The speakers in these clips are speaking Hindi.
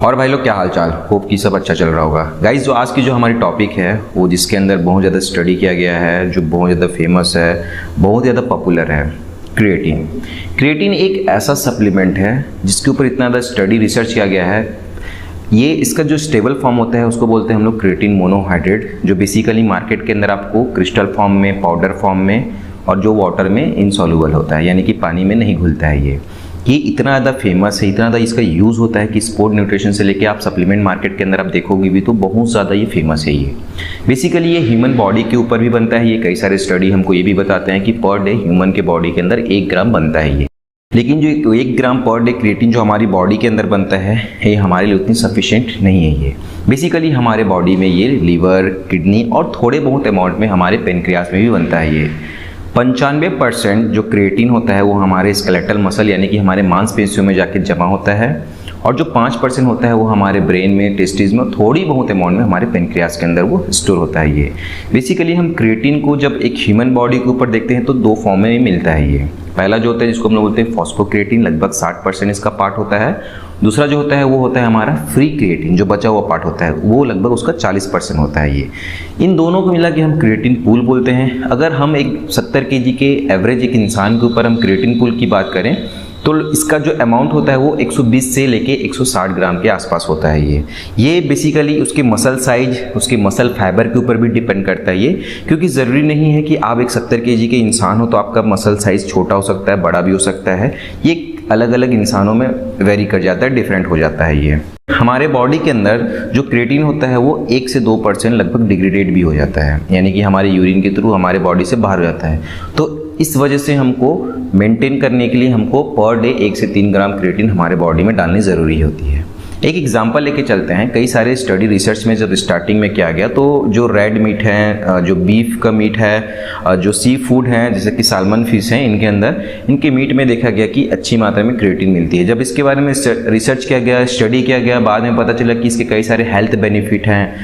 और भाई लोग क्या हाल चाल, होप कि सब अच्छा चल रहा होगा। गाइस जो आज की जो हमारी टॉपिक है वो जिसके अंदर बहुत ज़्यादा स्टडी किया गया है, जो बहुत ज़्यादा फेमस है, बहुत ज़्यादा पॉपुलर है, क्रिएटिन। क्रिएटिन एक ऐसा सप्लीमेंट है जिसके ऊपर इतना ज़्यादा स्टडी रिसर्च किया गया है। ये इसका जो स्टेबल फॉर्म होता है उसको बोलते हैं हम लोग क्रिएटिन मोनोहाइड्रेट, जो बेसिकली मार्केट के अंदर आपको क्रिस्टल फॉर्म में, पाउडर फॉर्म में और जो वाटर में इनसॉल्युबल होता है, यानी कि पानी में नहीं घुलता है। ये इतना ज़्यादा फेमस है, इतना ज़्यादा इसका यूज़ होता है कि स्पोर्ट न्यूट्रिशन से लेके आप सप्लीमेंट मार्केट के अंदर आप देखोगे भी तो बहुत ज़्यादा ये फेमस है। ये बेसिकली ये ह्यूमन बॉडी के ऊपर भी बनता है। ये कई सारे स्टडी हमको ये भी बताते हैं कि पर डे ह्यूमन के बॉडी के अंदर 1 ग्राम बनता है ये। लेकिन जो 1 ग्राम पर डे क्रिएटिन जो हमारी बॉडी के अंदर बनता है, ये हमारे लिए उतनी सफिशिएंट नहीं है। ये बेसिकली हमारे बॉडी में ये लीवर, किडनी और थोड़े बहुत अमाउंट में हमारे पेनक्रियास में भी बनता है। ये 95% जो क्रिएटिन होता है वो हमारे स्केलेटल मसल यानी कि हमारे मांसपेशियों में जाके जमा होता है, और जो 5% होता है वो हमारे ब्रेन में, टेस्टिस में, थोड़ी बहुत अमाउंट में हमारे पेनक्रियास के अंदर वो स्टोर होता है। ये बेसिकली हम क्रिएटिन को जब एक ह्यूमन बॉडी के ऊपर देखते हैं तो 2 फॉर्म में मिलता है। ये पहला जो होता है जिसको हम लोग बोलते हैं फॉस्फोक्रिएटिन, लगभग 60% इसका पार्ट होता है। दूसरा जो होता है वो होता है हमारा फ्री क्रिएटिन, जो बचा हुआ पार्ट होता है, वो लगभग उसका 40% होता है। ये इन दोनों को मिला के हम क्रिएटिन पूल बोलते हैं। अगर हम एक 70 kg के एवरेज एक इंसान के ऊपर हम क्रिएटिन पूल की बात करें तो इसका जो अमाउंट होता है वो 120 से लेके 160 ग्राम के आसपास होता है। ये बेसिकली उसके मसल साइज, उसके मसल फाइबर के ऊपर भी डिपेंड करता है। ये क्योंकि ज़रूरी नहीं है कि आप एक 70 kg के इंसान हो तो आपका मसल साइज छोटा हो सकता है, बड़ा भी हो सकता है। ये अलग अलग इंसानों में वेरी कर जाता है, डिफरेंट हो जाता है। ये हमारे बॉडी के अंदर जो क्रिएटिन होता है वो 1 से 2% लगभग डिग्रेडेड भी हो जाता है, यानी कि हमारे यूरिन के थ्रू हमारे बॉडी से बाहर हो जाता है। तो इस वजह से हमको मेंटेन करने के लिए हमको पर डे 1 से 3 ग्राम क्रिएटिन हमारे बॉडी में डालनी ज़रूरी होती है। एक एग्जांपल लेके चलते हैं। कई सारे स्टडी रिसर्च में जब स्टार्टिंग में किया गया तो जो रेड मीट है, जो बीफ का मीट है, जो सी फूड है जैसे कि सालमन फिश है, इनके अंदर इनके मीट में देखा गया कि अच्छी मात्रा में क्रिएटिन मिलती है। जब इसके बारे में रिसर्च किया गया, स्टडी किया गया, बाद में पता चला कि इसके कई सारे हेल्थ बेनिफिट हैं,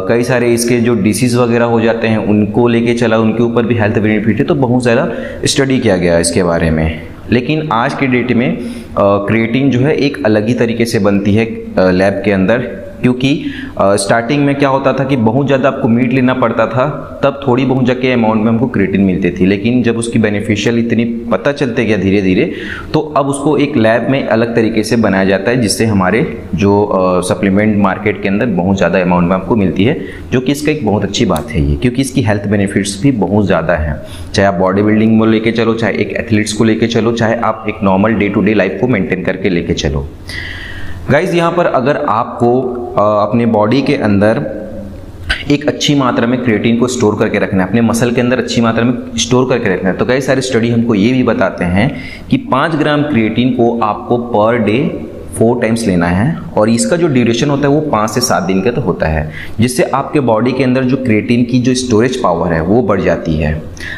कई सारे इसके जो डिसीज़ वगैरह हो जाते हैं उनको लेके चला, उनके ऊपर भी हेल्थ बेनिफिट है। तो बहुत ज़्यादा स्टडी किया गया इसके बारे में। लेकिन आज के डेट में क्रिएटिन जो है एक अलग ही तरीके से बनती है लैब के अंदर, क्योंकि स्टार्टिंग में क्या होता था कि बहुत ज़्यादा आपको मीट लेना पड़ता था, तब थोड़ी बहुत जगह अमाउंट में हमको क्रिएटिन मिलती थी। लेकिन जब उसकी बेनिफिशियल इतनी पता चलते गया धीरे धीरे, तो अब उसको एक लैब में अलग तरीके से बनाया जाता है, जिससे हमारे जो सप्लीमेंट मार्केट के अंदर बहुत ज़्यादा अमाउंट में आपको मिलती है, जो कि इसका एक बहुत अच्छी बात है ये, क्योंकि इसकी हेल्थ बेनिफिट्स भी बहुत ज़्यादा हैं। चाहे आप बॉडी बिल्डिंग में लेके चलो, चाहे एक एथलीट्स को लेके चलो, चाहे आप एक normal day to day life को मेंटेन करके लेके चलो। गाइज यहाँ पर अगर आपको अपने बॉडी के अंदर एक अच्छी मात्रा में क्रिएटिन को स्टोर करके रखना है, अपने मसल के अंदर अच्छी मात्रा में स्टोर करके रखना है, तो कई सारे स्टडी हमको ये भी बताते हैं कि 5 ग्राम क्रिएटिन को आपको पर डे 4 टाइम्स लेना है, और इसका जो ड्यूरेशन होता है वो 5 से 7 दिन का तो होता है, जिससे आपके बॉडी के अंदर जो क्रिएटिन की जो स्टोरेज पावर है वो बढ़ जाती है।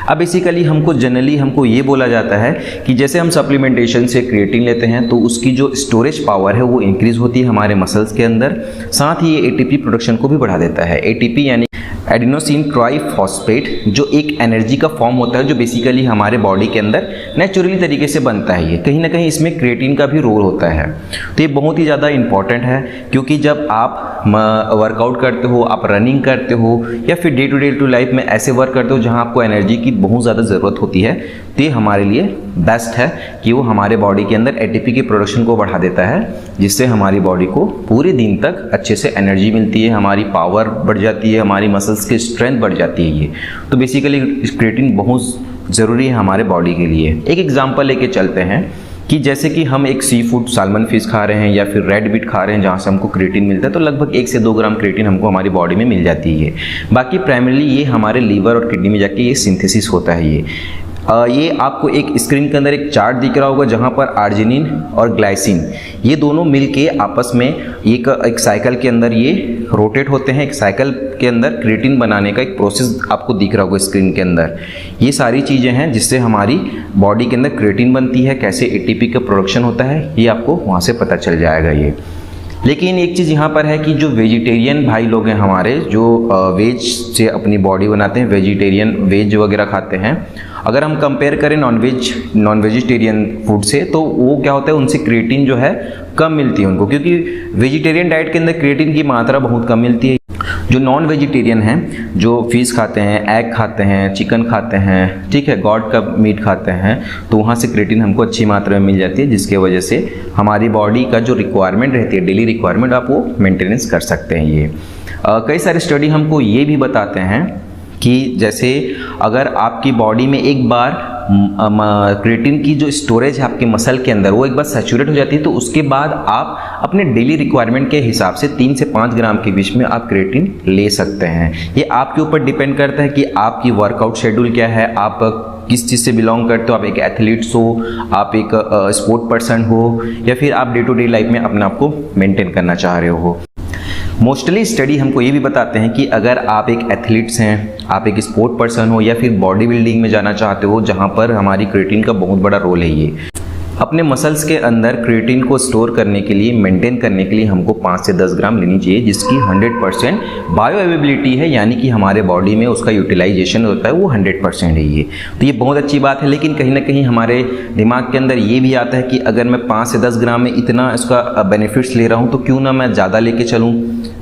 अब बेसिकली जनरली हमको ये बोला जाता है कि जैसे हम सप्लीमेंटेशन से क्रिएटिन लेते हैं तो उसकी जो स्टोरेज पावर है वो इंक्रीज होती है हमारे मसल्स के अंदर, साथ ही ये एटीपी प्रोडक्शन को भी बढ़ा देता है। एटीपी यानी एडिनोसिन ट्राइफॉस्फेट, जो एक एनर्जी का फॉर्म होता है, जो बेसिकली हमारे बॉडी के अंदर नेचुरली तरीके से बनता है। ये कहीं ना कहीं इसमें क्रिएटिन का भी रोल होता है। तो ये बहुत ही ज़्यादा इंपॉर्टेंट है, क्योंकि जब आप वर्कआउट करते हो, आप रनिंग करते हो, या फिर डे टू लाइफ में ऐसे वर्क करते हो जहाँ आपको एनर्जी की बहुत ज़्यादा ज़रूरत होती है, तो ये हमारे लिए बेस्ट है कि वो हमारे बॉडी के अंदर एटीपी के प्रोडक्शन को बढ़ा देता है, जिससे हमारी बॉडी को पूरे दिन तक अच्छे से एनर्जी मिलती है, हमारी पावर बढ़ जाती है, हमारी मसल्स की स्ट्रेंथ बढ़ जाती है। ये तो बेसिकली क्रिएटिन बहुत ज़रूरी है हमारे बॉडी के लिए। एक एग्जांपल लेके चलते हैं कि जैसे कि हम एक सी फूड सालमन फिश खा रहे हैं या फिर रेड मीट खा रहे हैं जहाँ से हमको क्रिएटिन मिलता है, तो लगभग 1 से 2 ग्राम क्रिएटिन हमको हमारी बॉडी में मिल जाती है। बाकी प्राइमरीली ये हमारे लीवर और किडनी में जाके ये सिंथेसिस होता है। ये आपको एक स्क्रीन के अंदर एक चार्ट दिख रहा होगा जहाँ पर आर्जिनिन और ग्लाइसिन ये दोनों मिलके आपस में एक साइकिल के अंदर ये रोटेट होते हैं। एक साइकिल के अंदर क्रिएटिन बनाने का एक प्रोसेस आपको दिख रहा होगा स्क्रीन के अंदर। ये सारी चीज़ें हैं जिससे हमारी बॉडी के अंदर क्रिएटिन बनती है, कैसे एटीपी का प्रोडक्शन होता है, ये आपको वहाँ से पता चल जाएगा ये। लेकिन एक चीज़ यहाँ पर है कि जो वेजिटेरियन भाई लोग हैं हमारे, जो वेज से अपनी बॉडी बनाते हैं, वेजिटेरियन वेज वगैरह खाते हैं, अगर हम कंपेयर करें नॉन वेजिटेरियन फूड से, तो वो क्या होता है, उनसे क्रिएटिन जो है कम मिलती है उनको, क्योंकि वेजिटेरियन डाइट के अंदर क्रिएटिन की मात्रा बहुत कम मिलती है। जो नॉन वेजिटेरियन हैं, जो फिश खाते हैं, एग खाते हैं, चिकन खाते हैं, ठीक है, गॉड का मीट खाते हैं, तो वहाँ से क्रिएटिन हमको अच्छी मात्रा में मिल जाती है, जिसके वजह से हमारी बॉडी का जो रिक्वायरमेंट रहती है, डेली रिक्वायरमेंट, आप वो मेंटेनेंस कर सकते हैं। ये कई सारे स्टडी हमको ये भी बताते हैं कि जैसे अगर आपकी बॉडी में एक बार क्रिएटिन की जो स्टोरेज है आपके मसल के अंदर, वो एक बार सैचुरेट हो जाती है, तो उसके बाद आप अपने डेली रिक्वायरमेंट के हिसाब से 3 से 5 ग्राम के बीच में आप क्रिएटिन ले सकते हैं। ये आपके ऊपर डिपेंड करता है कि आपकी वर्कआउट शेड्यूल क्या है, आप किस चीज़ से बिलोंग करते हो, आप एक एथलीट्स हो, आप एक स्पोर्ट पर्सन हो, या फिर आप डे टू डे लाइफ में अपने आप को मेंटेन करना चाह रहे हो। मोस्टली स्टडी हमको ये भी बताते हैं कि अगर आप एक एथलीट्स हैं, आप एक स्पोर्ट पर्सन हो, या फिर बॉडी बिल्डिंग में जाना चाहते हो, जहाँ पर हमारी क्रिएटिन का बहुत बड़ा रोल है, ये अपने मसल्स के अंदर क्रिएटिन को स्टोर करने के लिए, मेंटेन करने के लिए हमको 5 से 10 ग्राम लेनी चाहिए, जिसकी 100% बायो अवेलेबिलिटी है, यानी कि हमारे बॉडी में उसका यूटिलाइजेशन होता है वो 100% है। ये तो ये बहुत अच्छी बात है, लेकिन कहीं ना कहीं हमारे दिमाग के अंदर ये भी आता है कि अगर मैं 5 से 10 ग्राम में इतना इसका बेनिफिट्स ले रहा हूँ, तो क्यों ना मैं ज़्यादा लेके चलूँ।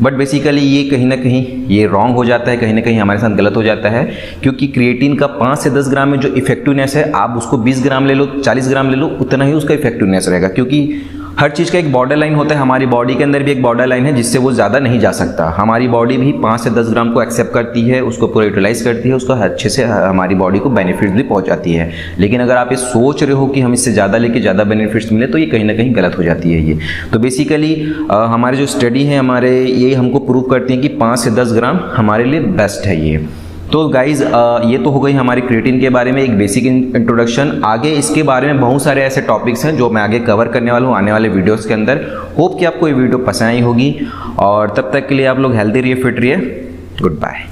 बट बेसिकली ये कहीं ना कहीं ये रॉन्ग हो जाता है, कहीं ना कहीं हमारे साथ गलत हो जाता है, क्योंकि क्रिएटिन का 5 से 10 ग्राम में जो इफेक्टिवनेस है, आप उसको 20 ग्राम ले लो, 40 ग्राम ले लो, उतना ही उसका इफेक्टिवनेस रहेगा, क्योंकि हर चीज़ का एक बॉर्डर लाइन होता है। हमारी बॉडी के अंदर भी एक बॉर्डर लाइन है जिससे वो ज़्यादा नहीं जा सकता। हमारी बॉडी भी 5 से 10 ग्राम को एक्सेप्ट करती है, उसको पूरा यूटिलाइज करती है, उसको अच्छे से हमारी बॉडी को बेनिफिट्स भी पहुंचाती है। लेकिन अगर आप ये सोच रहे हो कि हम इससे ज़्यादा लेके ज़्यादा बेनिफिट्स मिले, तो ये कहीं ना कहीं गलत हो जाती है। ये तो बेसिकली हमारे जो स्टडी है, हमारे ये हमको प्रूव करती हैं कि 5 से 10 ग्राम हमारे लिए बेस्ट है ये। तो गाइज़ ये तो हो गई हमारी क्रिएटिन के बारे में एक बेसिक इंट्रोडक्शन। आगे इसके बारे में बहुत सारे ऐसे टॉपिक्स हैं जो मैं आगे कवर करने वाला हूँ आने वाले वीडियोस के अंदर। होप कि आपको ये वीडियो पसंद आई होगी, और तब तक के लिए आप लोग हेल्दी रहिए, फिट रहिए। Good bye.